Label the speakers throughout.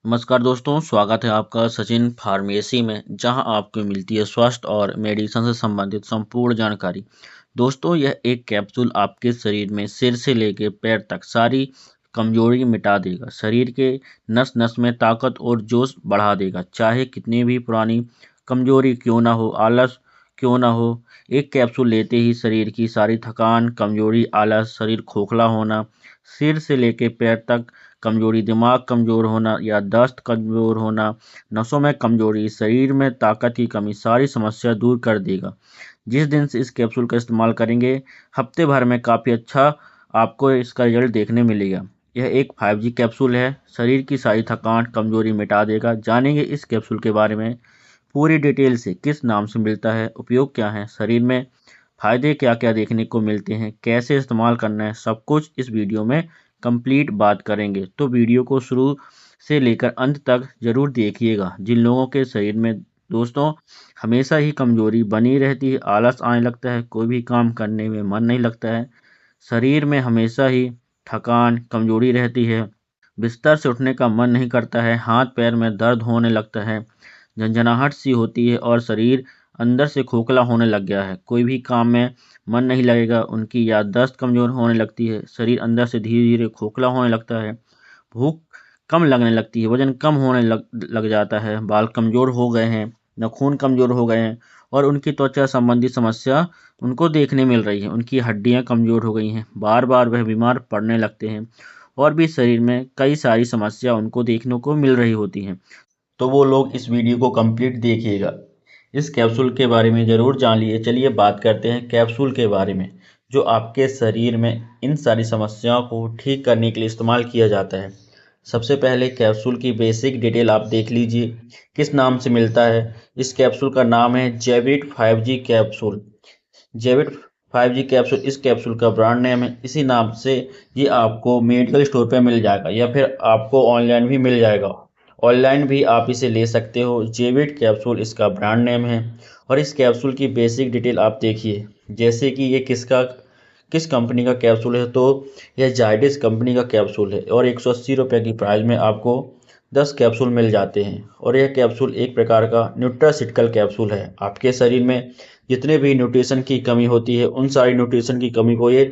Speaker 1: नमस्कार दोस्तों, स्वागत है आपका सचिन फार्मेसी में, जहां आपको मिलती है स्वास्थ्य और मेडिसिन से संबंधित संपूर्ण जानकारी। दोस्तों, यह एक कैप्सूल आपके शरीर में सिर से लेकर पैर तक सारी कमजोरी मिटा देगा। शरीर के नस नस में ताकत और जोश बढ़ा देगा, चाहे कितनी भी पुरानी कमजोरी क्यों ना हो, आलस क्यों ना हो। एक कैप्सूल लेते ही शरीर की सारी थकान, कमजोरी, आलस, शरीर खोखला होना, सिर से लेकर पैर तक कमजोरी, दिमाग कमजोर होना, याददाश्त कमजोर होना, नसों में कमजोरी, शरीर में ताकत की कमी, सारी समस्या दूर कर देगा। जिस दिन से इस कैप्सूल का इस्तेमाल करेंगे, हफ्ते भर में काफ़ी अच्छा आपको इसका रिजल्ट देखने मिलेगा। यह एक 5G कैप्सूल है, शरीर की सारी थकान, कमजोरी मिटा देगा। जानेंगे इस कैप्सूल के बारे में पूरी डिटेल से, किस नाम से मिलता है, उपयोग क्या है, शरीर में फायदे क्या क्या देखने को मिलते हैं, कैसे इस्तेमाल करना है, सब कुछ इस वीडियो में कंप्लीट बात करेंगे। तो वीडियो को शुरू से लेकर अंत तक जरूर देखिएगा। जिन लोगों के शरीर में दोस्तों हमेशा ही कमजोरी बनी रहती है, आलस आने लगता है, कोई भी काम करने में मन नहीं लगता है, शरीर में हमेशा ही थकान, कमजोरी रहती है, बिस्तर से उठने का मन नहीं करता है, हाथ पैर में दर्द होने लगता है, झंझनाहट सी होती है और शरीर अंदर से खोखला होने लग गया है, कोई भी काम में मन नहीं लगेगा, उनकी याददाश्त कमजोर होने लगती है, शरीर अंदर से धीरे धीरे खोखला होने लगता है, भूख कम लगने लगती है, वजन कम होने लग जाता है, बाल कमजोर हो गए हैं, नाखून कमजोर हो गए हैं और उनकी त्वचा संबंधी समस्या उनको देखने मिल रही है, उनकी हड्डियां कमजोर हो गई हैं, बार बार वह बीमार पड़ने लगते हैं और भी शरीर में कई सारी समस्या उनको देखने को मिल रही होती हैं। तो वो लोग इस वीडियो को कंप्लीट देखिएगा। इस कैप्सूल के बारे में ज़रूर जान लिए। चलिए बात करते हैं कैप्सूल के बारे में, जो आपके शरीर में इन सारी समस्याओं को ठीक करने के लिए इस्तेमाल किया जाता है। सबसे पहले कैप्सूल की बेसिक डिटेल आप देख लीजिए, किस नाम से मिलता है। इस कैप्सूल का नाम है जेविट 5G कैप्सूल। जेविट 5G कैप्सूल इस कैप्सूल का ब्रांड नेम है। इसी नाम से ये आपको मेडिकल स्टोर पे मिल जाएगा या फिर आपको ऑनलाइन भी मिल जाएगा। ऑनलाइन भी आप इसे ले सकते हो। जेविट कैप्सूल इसका ब्रांड नेम है। और इस कैप्सूल की बेसिक डिटेल आप देखिए, जैसे कि ये किस कंपनी का कैप्सूल है, तो यह जायडिस कंपनी का कैप्सूल है और 180 रुपये की प्राइस में आपको 10 कैप्सूल मिल जाते हैं। और यह कैप्सूल एक प्रकार का न्यूट्रासिटिकल कैप्सूल है। आपके शरीर में जितने भी न्यूट्रिशन की कमी होती है, उन सारी न्यूट्रिशन की कमी को ये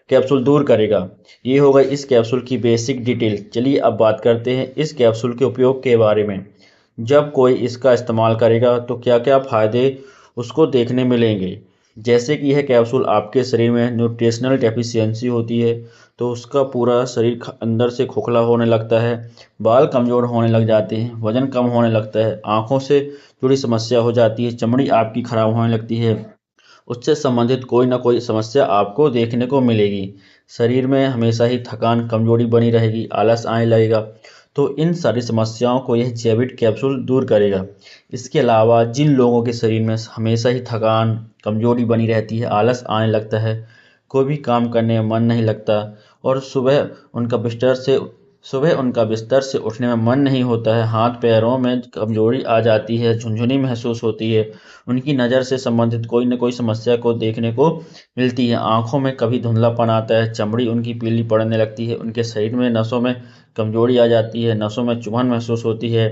Speaker 1: कैप्सूल दूर करेगा। ये होगा इस कैप्सूल की बेसिक डिटेल। चलिए अब बात करते हैं इस कैप्सूल के उपयोग के बारे में। जब कोई इसका इस्तेमाल करेगा तो क्या क्या फ़ायदे उसको देखने मिलेंगे। जैसे कि यह कैप्सूल आपके शरीर में न्यूट्रिशनल डेफिशिएंसी होती है तो उसका पूरा शरीर अंदर से खोखला होने लगता है, बाल कमज़ोर होने लग जाते हैं, वजन कम होने लगता है, आँखों से जुड़ी समस्या हो जाती है, चमड़ी आपकी खराब होने लगती है, उससे संबंधित कोई ना कोई समस्या आपको देखने को मिलेगी। शरीर में हमेशा ही थकान, कमजोरी बनी रहेगी, आलस आने लगेगा। तो इन सारी समस्याओं को यह जैविट कैप्सूल दूर करेगा। इसके अलावा जिन लोगों के शरीर में हमेशा ही थकान, कमजोरी बनी रहती है, आलस आने लगता है, कोई भी काम करने में मन नहीं लगता और सुबह उनका बिस्तर से उठने में मन नहीं होता है, हाथ पैरों में कमजोरी आ जाती है, झुनझुनी महसूस होती है, उनकी नज़र से संबंधित कोई न कोई समस्या को देखने को मिलती है, आंखों में कभी धुंधलापन आता है, चमड़ी उनकी पीली पड़ने लगती है, उनके शरीर में नसों में कमजोरी आ जाती है, नसों में चुभन महसूस होती है,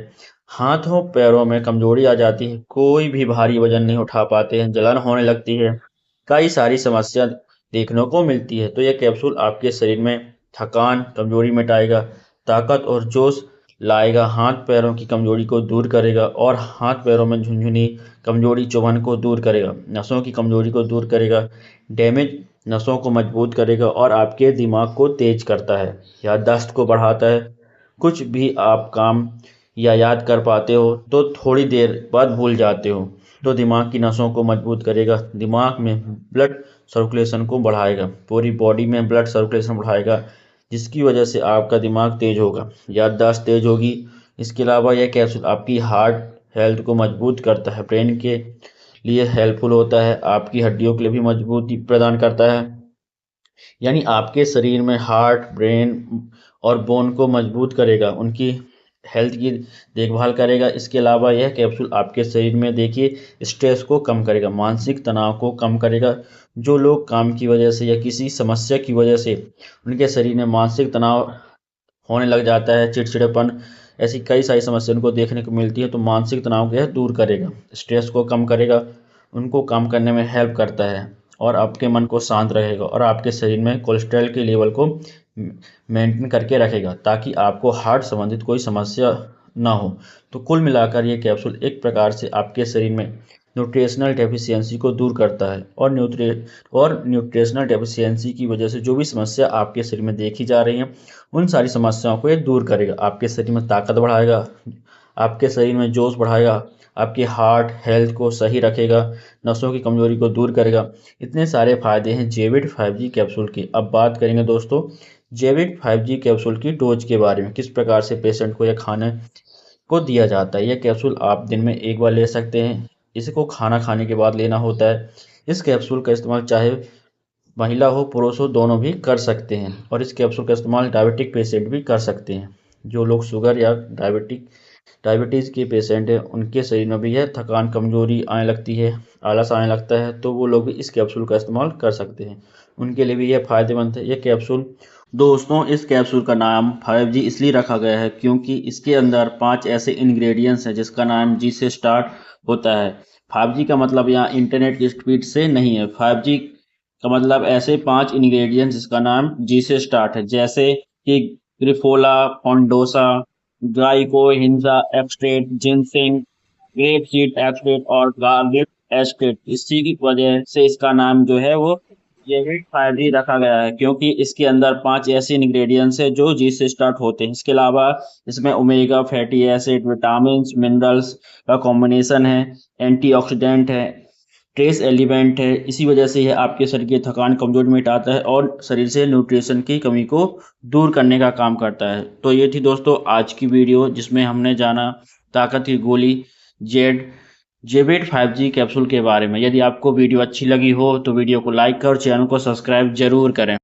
Speaker 1: हाथों पैरों में कमजोरी आ जाती है, कोई भी भारी वजन नहीं उठा पाते हैं, जलन होने लगती है, कई सारी समस्या देखने को मिलती है। तो यह कैप्सूल आपके शरीर में थकान, कमजोरी मिटाएगा, ताकत और जोश लाएगा, हाथ पैरों की कमजोरी को दूर करेगा और हाथ पैरों में झुनझुनी, कमजोरी, चुभन को दूर करेगा, नसों की कमजोरी को दूर करेगा, डैमेज नसों को मजबूत करेगा और आपके दिमाग को तेज करता है, याददाश्त को बढ़ाता है। कुछ भी आप काम या याद कर पाते हो तो थोड़ी देर बाद भूल जाते हो। तो दिमाग की नसों को मजबूत करेगा, दिमाग में ब्लड सर्कुलेशन को बढ़ाएगा, पूरी बॉडी में ब्लड सर्कुलेशन बढ़ाएगा, जिसकी वजह से आपका दिमाग तेज होगा, याददाश्त तेज होगी। इसके अलावा यह कैप्सूल आपकी हार्ट हेल्थ को मजबूत करता है, ब्रेन के लिए हेल्पफुल होता है, आपकी हड्डियों के लिए भी मजबूती प्रदान करता है। यानी आपके शरीर में हार्ट, ब्रेन और बोन को मजबूत करेगा, उनकी हेल्थ की देखभाल करेगा। इसके अलावा यह कैप्सूल आपके शरीर में देखिए स्ट्रेस को कम करेगा, मानसिक तनाव को कम करेगा। जो लोग काम की वजह से या किसी समस्या की वजह से उनके शरीर में मानसिक तनाव होने लग जाता है, चिड़चिड़ापन ऐसी कई सारी समस्या उनको देखने को मिलती है। तो मानसिक तनाव को यह दूर करेगा, स्ट्रेस को कम करेगा, उनको काम करने में हेल्प करता है और आपके मन को शांत रखेगा और आपके शरीर में कोलेस्ट्रॉल के लेवल को मेंटेन करके रखेगा ताकि आपको हार्ट संबंधित कोई समस्या ना हो। तो कुल मिलाकर ये कैप्सूल एक प्रकार से आपके शरीर में न्यूट्रिशनल डेफिशिएंसी को दूर करता है और न्यूट्रिशनल डेफिशिएंसी की वजह से जो भी समस्या आपके शरीर में देखी जा रही है उन सारी समस्याओं को ये दूर करेगा। आपके शरीर में ताकत बढ़ाएगा, आपके शरीर में जोश बढ़ाएगा, आपके हार्ट हेल्थ को सही रखेगा, नसों की कमजोरी को दूर करेगा। इतने सारे फायदे हैं जेविट 5G कैप्सूल के। अब बात करेंगे दोस्तों जेविट 5G कैप्सूल की डोज के बारे में, किस प्रकार से पेशेंट को यह खाने को दिया जाता है। यह कैप्सूल आप दिन में एक बार ले सकते हैं, इसको खाना खाने के बाद लेना होता है। इस कैप्सूल का इस्तेमाल चाहे महिला हो पुरुष हो दोनों भी कर सकते हैं और इस कैप्सूल का इस्तेमाल डायबिटिक पेशेंट भी कर सकते हैं। जो लोग शुगर या डायबिटीज़ के पेशेंट हैं उनके शरीर में भी यह थकान कमजोरी आने लगती है, आलस आने लगता है, तो वो लोग भी इस कैप्सूल का इस्तेमाल कर सकते हैं, उनके लिए भी यह फायदेमंद है। यह कैप्सूल दोस्तों इस कैप्सूल का नाम 5G इसलिए रखा गया है क्योंकि इसके अंदर 5 ऐसे इंग्रेडिएंट्स हैं जिसका नाम जी से स्टार्ट होता है। 5G का मतलब यहाँ इंटरनेट की स्पीड से नहीं है, 5G का मतलब ऐसे 5 इंग्रेडिएंट्स जिसका नाम जी से स्टार्ट है, जैसे कि ग्रिफोला, पोंडोसा, ग्लाइको हिंसा एक्सट्रेट, जिनसेंग, ग्रेप सीड एक्सट्रेट और गार्लिक एक्सट्रेट। इसी की वजह से इसका नाम जो है वो जेविट 5G रखा गया है क्योंकि इसके अंदर 5 ऐसे इंग्रेडिएंट्स हैं जो जी से स्टार्ट होते हैं। इसके अलावा इसमें omega fatty acid, vitamin, minerals का कॉम्बिनेशन है, एंटीऑक्सीडेंट है, ट्रेस एलिमेंट है। इसी वजह से यह आपके शरीर की थकान कमजोरी मिटाता है और शरीर से न्यूट्रिशन की कमी को दूर करने का काम करता है। तो ये थी दोस्तों आज की वीडियो जिसमें हमने जाना ताकत की गोली जेविट 5G कैप्सूल के बारे में। यदि आपको वीडियो अच्छी लगी हो तो वीडियो को लाइक कर चैनल को सब्सक्राइब जरूर करें।